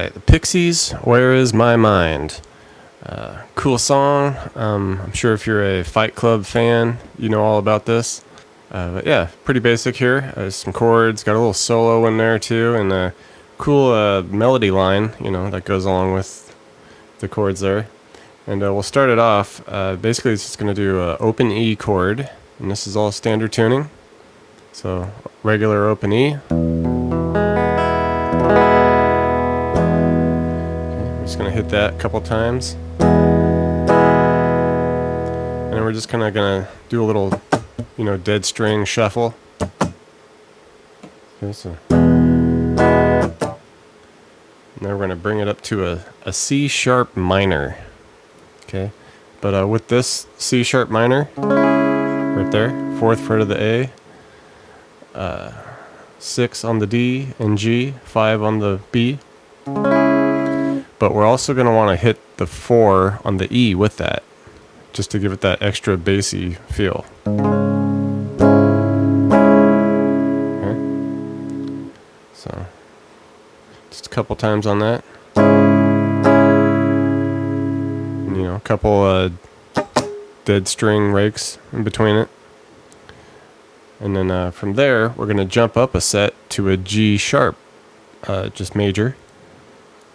Alright, the Pixies, Where Is My Mind? Cool song. I'm sure if you're a Fight Club fan, you know all about this. But yeah, pretty basic here. Some chords, got a little solo in there too, and a cool melody line, that goes along with the chords there. And we'll start it off. Basically, it's just going to do an open E chord, and this is all standard tuning. So, regular open E. Just going to hit that a couple times. And then we're just kind of going to do a little, dead string shuffle. Okay, so. And now we're going to bring it up to a C sharp minor. Okay, but with this C sharp minor, right there, 4th fret of the A, 6 on the D and G, 5 on the B. But we're also going to want to hit the 4 on the E with that, just to give it that extra bassy feel. Okay. So, just a couple times on that. And, a couple dead string rakes in between it. And then from there, we're going to jump up a set to a G sharp, just major.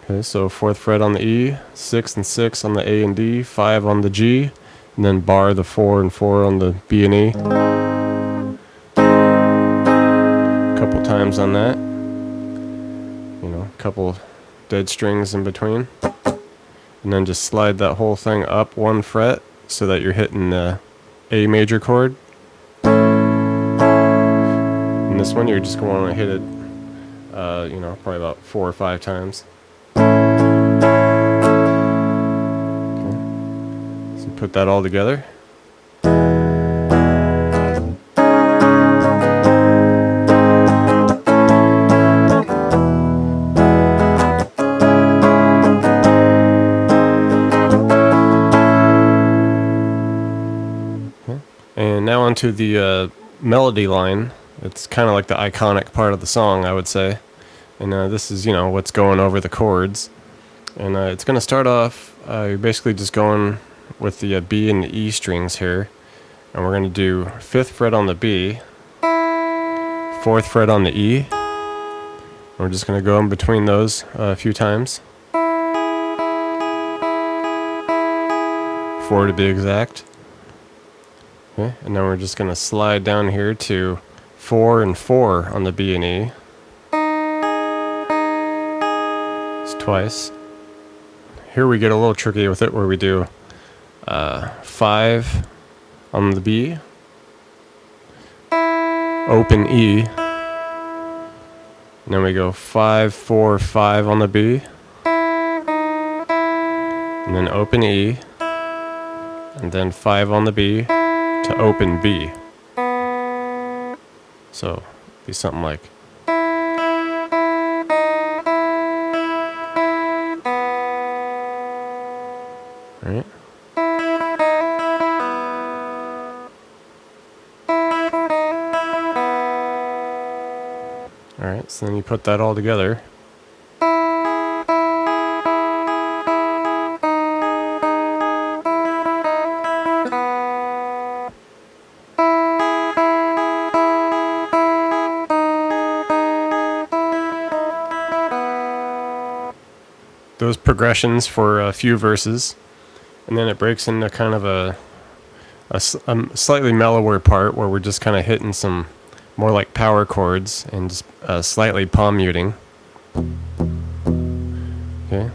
Okay, so 4th fret on the E, 6 and 6 on the A and D, 5 on the G, and then bar the 4 and 4 on the B and E. A couple times on that. A couple dead strings in between. And then just slide that whole thing up 1 fret so that you're hitting the A major chord. And this one, you're just going to want to hit it, probably about 4 or 5 times. Put that all together. Okay. And now onto the melody line. It's kind of like the iconic part of the song, I would say. And this is, what's going over the chords. And it's going to start off, you're basically just going with the B and the E strings here, and we're going to do 5th fret on the B, 4th fret on the E. We're just going to go in between those a few times, 4 to be exact. Okay, and then we're just going to slide down here to 4 and 4 on the B and E. It's twice. Here we get a little tricky with it, where we do 5 on the B, open E, and then we go 5, 4, 5 on the B, and then open E, and then 5 on the B to open B. So it'd be something like. Alright. Alright, so then you put that all together. Those progressions for a few verses, and then it breaks into kind of a slightly mellower part where we're just kind of hitting some more like power chords and just slightly palm muting. Okay,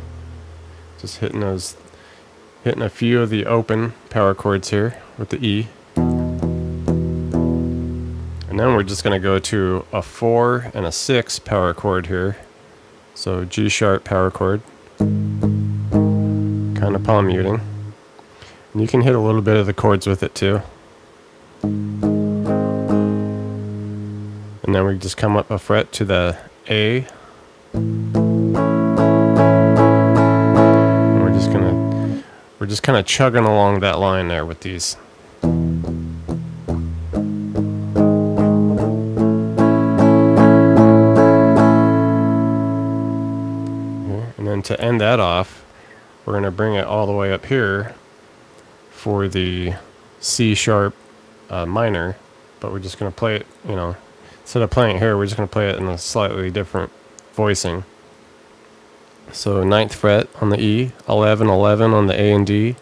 just hitting a few of the open power chords here with the E, and then we're just going to go to a 4 and a 6 power chord here. So G sharp power chord, kind of palm muting, and you can hit a little bit of the chords with it too. And then we just come up a fret to the A. And we're just kind of chugging along that line there with these. And then to end that off, we're going to bring it all the way up here for the C sharp minor, but we're just going to play it, instead of playing it here, we're just going to play it in a slightly different voicing. So 9th fret on the E, 11, 11 on the A and D,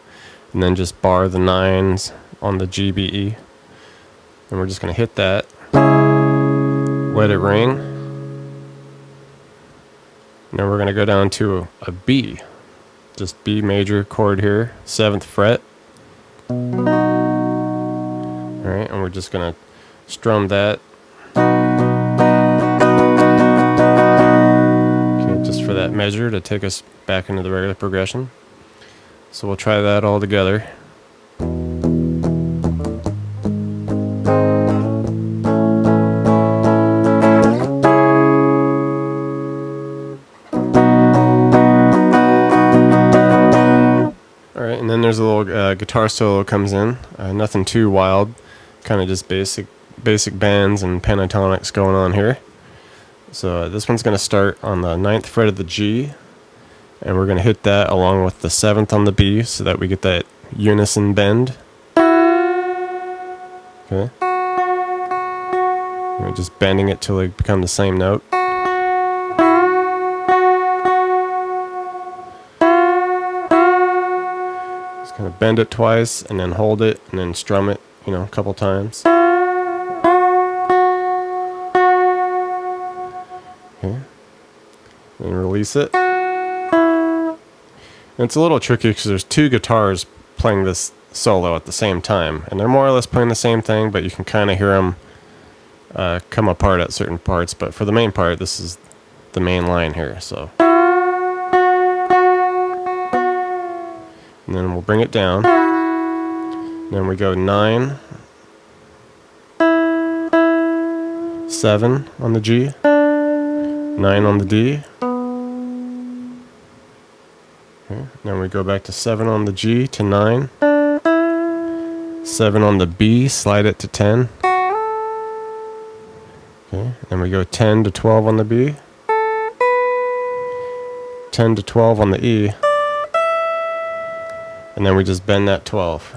and then just bar the 9s on the G, B, E. And we're just going to hit that, let it ring, and then we're going to go down to a B, just B major chord here, 7th fret. Alright, and we're just going to strum that. Okay, just for that measure to take us back into the regular progression. So we'll try that all together. Alright, and then there's a little guitar solo comes in. Nothing too wild. Kind of just basic bends and pentatonics going on here. So this one's going to start on the 9th fret of the G, and we're going to hit that along with the 7th on the B so that we get that unison bend. Okay. And we're just bending it till they become the same note. Just kind of bend it twice and then hold it and then strum it, a couple times. Okay. And release it. And it's a little tricky because there's two guitars playing this solo at the same time, and they're more or less playing the same thing, but you can kind of hear them come apart at certain parts. But for the main part, this is the main line here. So, and then we'll bring it down. Then we go 9, 7 on the G, 9 on the D. Okay. Then we go back to 7 on the G to 9, 7 on the B, slide it to 10. Okay. Then we go 10 to 12 on the B, 10 to 12 on the E, and then we just bend that 12.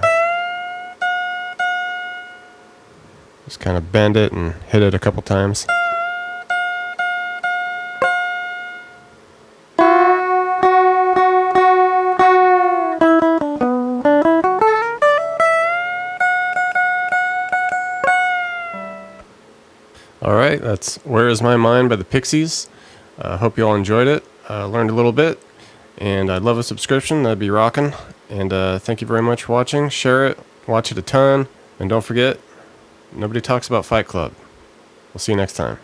Just kind of bend it and hit it a couple times. Alright, that's Where Is My Mind by the Pixies. Hope you all enjoyed it, learned a little bit, and I'd love a subscription, that'd be rocking. And thank you very much for watching. Share it, watch it a ton, and don't forget, nobody talks about Fight Club. We'll see you next time.